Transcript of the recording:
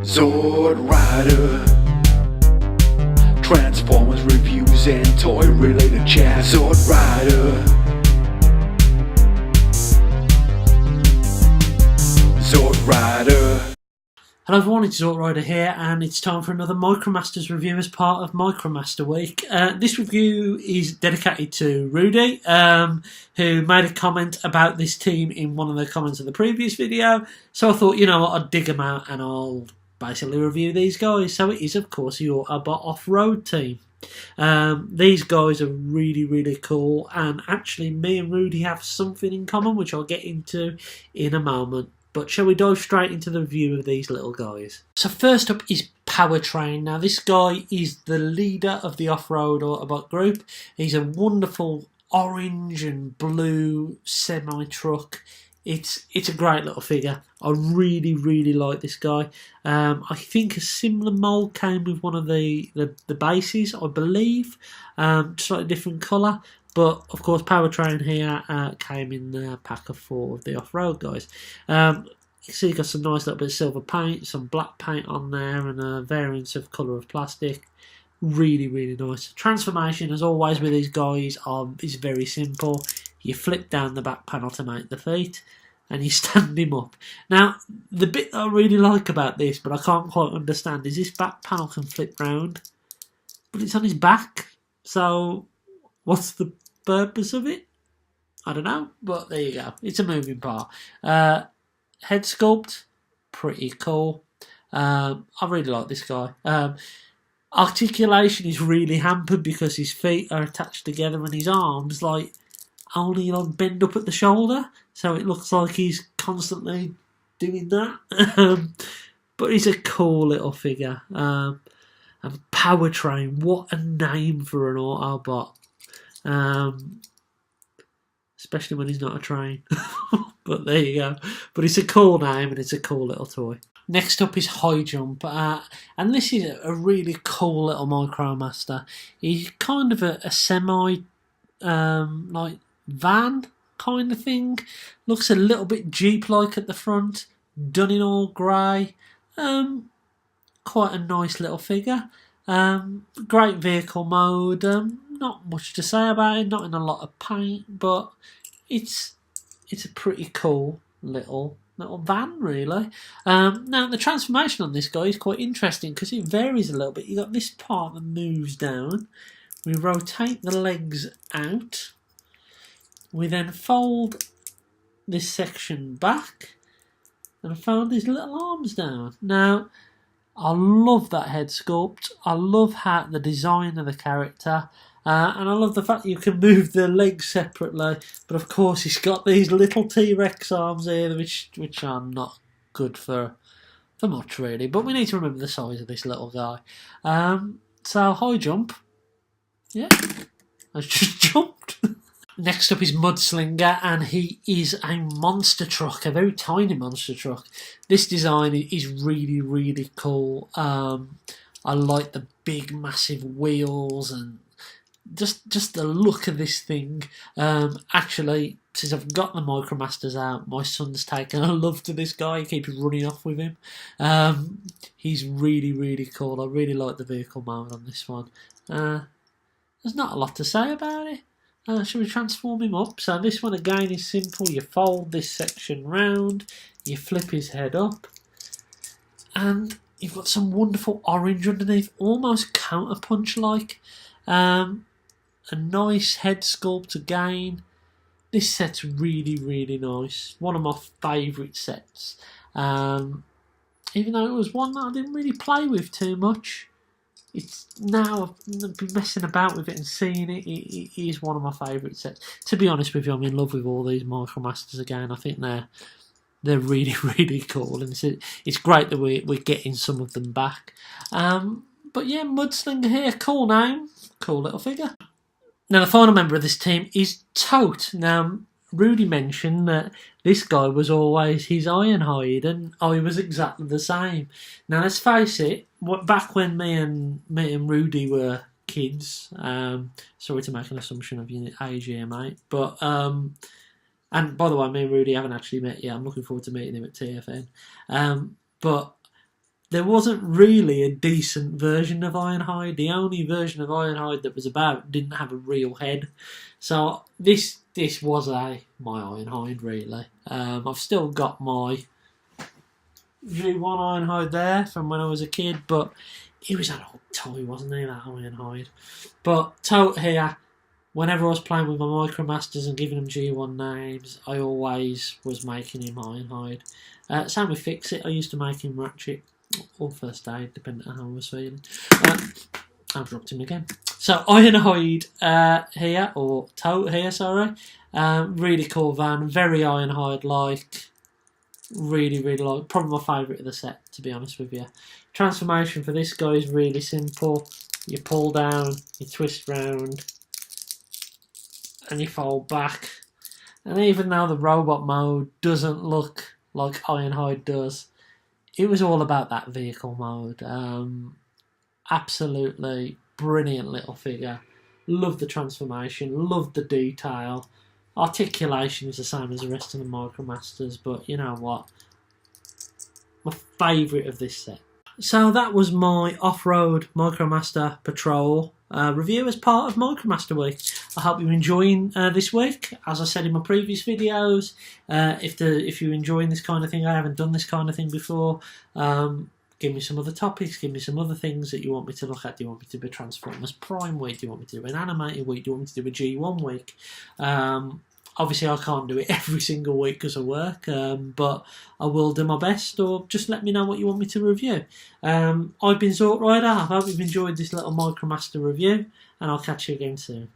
Sword Rider, Transformers reviews and toy related chat. Sword Rider, Sword Rider. Hello everyone, it's Sword Rider here, and it's time for another Micromasters review as part of Micromaster Week. This review is dedicated to Rudy, who made a comment about this team in one of the comments of the previous video. So I thought, you know what, I'd dig them out and I'll basically review these guys. So it is, of course, your Autobot off-road team. These guys are really cool, and actually me and Rudy have something in common, which I'll get into in a moment. But shall we dive straight into the review of these little guys? So first up is Powertrain. Now this guy is the leader of the off-road Autobot group. He's a wonderful orange and blue semi-truck. It's a great little figure. I really like this guy. I think a similar mould came with one of the bases, I believe. Slightly different colour. But, of course, Powertrain here came in the pack of 4 of the off-road guys. You see you've got some nice little bit of silver paint, some black paint on there, and a variance of colour of plastic. Really nice. Transformation, as always with these guys, is very simple. You flip down the back panel to make the feet, and you stand him up. Now, the bit that I really like about this, but I can't quite understand, is this back panel can flip round, but it's on his back. So, what's the purpose of it? I don't know, but there you go. It's a moving part. Head sculpt, pretty cool. I really like this guy. Articulation is really hampered because his feet are attached together and his arms only bend up at the shoulder, so it looks like he's constantly doing that. But he's a cool little figure. And Powertrain, what a name for an Autobot. Especially when he's not a train. But there you go. But it's a cool name and it's a cool little toy. Next up is High Jump, and this is a really cool little Micromaster. He's kind of a semi van kind of thing. Looks a little bit Jeep-like at the front, done in all grey. Quite a nice little figure. Great vehicle mode. Not much to say about it, not in a lot of paint, but it's a pretty cool little van, really. Now the transformation on this guy is quite interesting because it varies a little bit. You got this part that moves down. We rotate the legs out. We then fold this section back and fold these little arms down. Now, I love that head sculpt. I love how the design of the character. And I love the fact that you can move the legs separately. But of course, he's got these little T-Rex arms here, which are not good for much, really. But we need to remember the size of this little guy. So, High Jump. Yeah, I just jumped. Next up is Mudslinger, and he is a monster truck, a very tiny monster truck. This design is really cool. I like the big massive wheels and just the look of this thing. Actually, since I've got the Micromasters out, my son's taken a love to this guy. He keeps running off with him. He's really cool. I really like the vehicle mode on this one. There's not a lot to say about it. Should we transform him up? So this one again is simple. You fold this section round, you flip his head up, and you've got some wonderful orange underneath, almost counterpunch-like. A nice head sculpt again. This set's really nice. One of my favourite sets. Even though it was one that I didn't really play with too much. It's now I've been messing about with it and seeing it. It is one of my favourite sets. To be honest with you, I'm in love with all these Micromasters again. I think they're really cool, and it's great that we're getting some of them back. But yeah, Mudslinger here, cool name, cool little figure. Now the final member of this team is Tote. Now Rudy mentioned that this guy was always his Ironhide, and I was exactly the same. Now let's face it, back when me and Rudy were kids, sorry to make an assumption of your age here, mate, but and by the way, me and Rudy haven't actually met yet. I'm looking forward to meeting him at TFN. But there wasn't really a decent version of Ironhide. The only version of Ironhide that was about didn't have a real head. So this was my Ironhide, really. I've still got my G1 Ironhide there from when I was a kid, but he was an old toy, wasn't he, that Ironhide? But Tote here, whenever I was playing with my Micromasters and giving them G1 names, I always was making him Ironhide. Same with Fix It, I used to make him Ratchet or First Aid, depending on how I was feeling. I've dropped him again. So Ironhide here, or Tote here, sorry. Really cool van, very Ironhide-like. Really like. Probably my favourite of the set, to be honest with you. Transformation for this guy is really simple. You pull down, you twist round, and you fold back. And even though the robot mode doesn't look like Ironhide does, it was all about that vehicle mode. Absolutely brilliant little figure. Love the transformation, love the detail. Articulation is the same as the rest of the Micromasters, but you know what? My favourite of this set. So that was my off-road Micromaster Patrol review as part of Micromaster Week. I hope you're enjoying this week. As I said in my previous videos, if you're enjoying this kind of thing, I haven't done this kind of thing before, give me some other topics, give me some other things that you want me to look at. Do you want me to do a Transformers Prime week? Do you want me to do an animated week? Do you want me to do a G1 week? Obviously, I can't do it every single week because of work, but I will do my best, or just let me know what you want me to review. I've been Zort Rider. I hope you've enjoyed this little Micromaster review, and I'll catch you again soon.